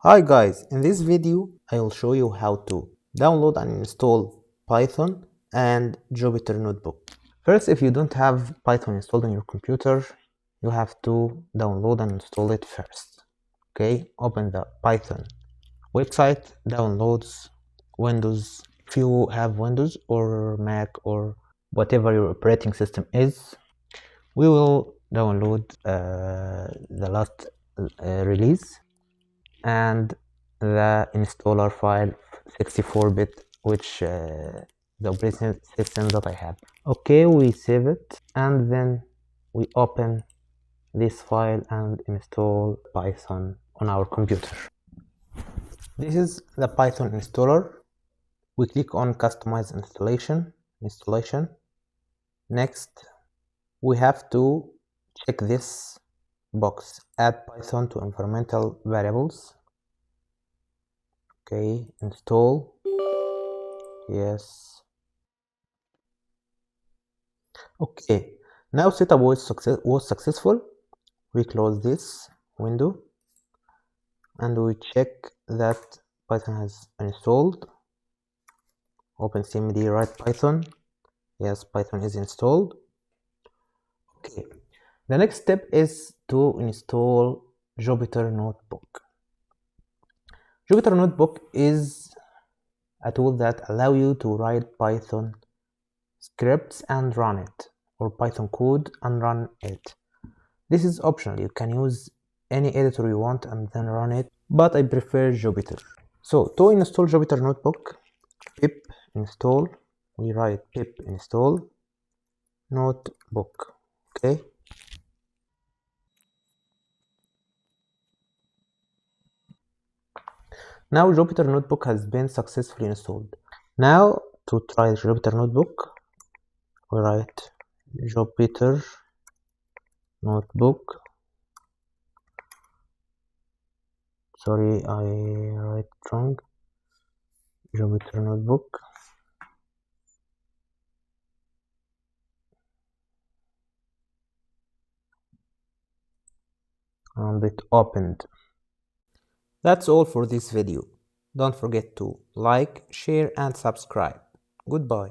Hi guys, in this video I will show you how to download and install Python and Jupyter Notebook. First, if you don't have Python installed on your computer, you have to download and install it first. Okay, open the Python website, downloads, Windows. If you have Windows or Mac or whatever your operating system is, we will download the last release and the installer file 64-bit, which the operating system that I have. Okay, we save it and then we open this file and install Python on our computer. This is the Python installer. We click on customize installation. Next, we have to check this box, add Python to environmental variables. Okay, install, yes. Okay, now setup was successful. We close this window and we check that Python has installed. Open cmd write Python. Yes, Python is installed. Okay, the next step is to install Jupyter Notebook. Jupyter Notebook is a tool that allows you to write Python scripts and run it, or Python code and run it. This is optional. You can use any editor you want and then run it, but I prefer Jupyter. So to install Jupyter Notebook, pip install, we write pip install notebook. Okay, now Jupyter Notebook has been successfully installed. Now to try Jupyter Notebook, we write Jupyter Notebook. Sorry, I write wrong. Jupyter Notebook. And it opened. That's all for this video. Don't forget to like, share and subscribe. Goodbye.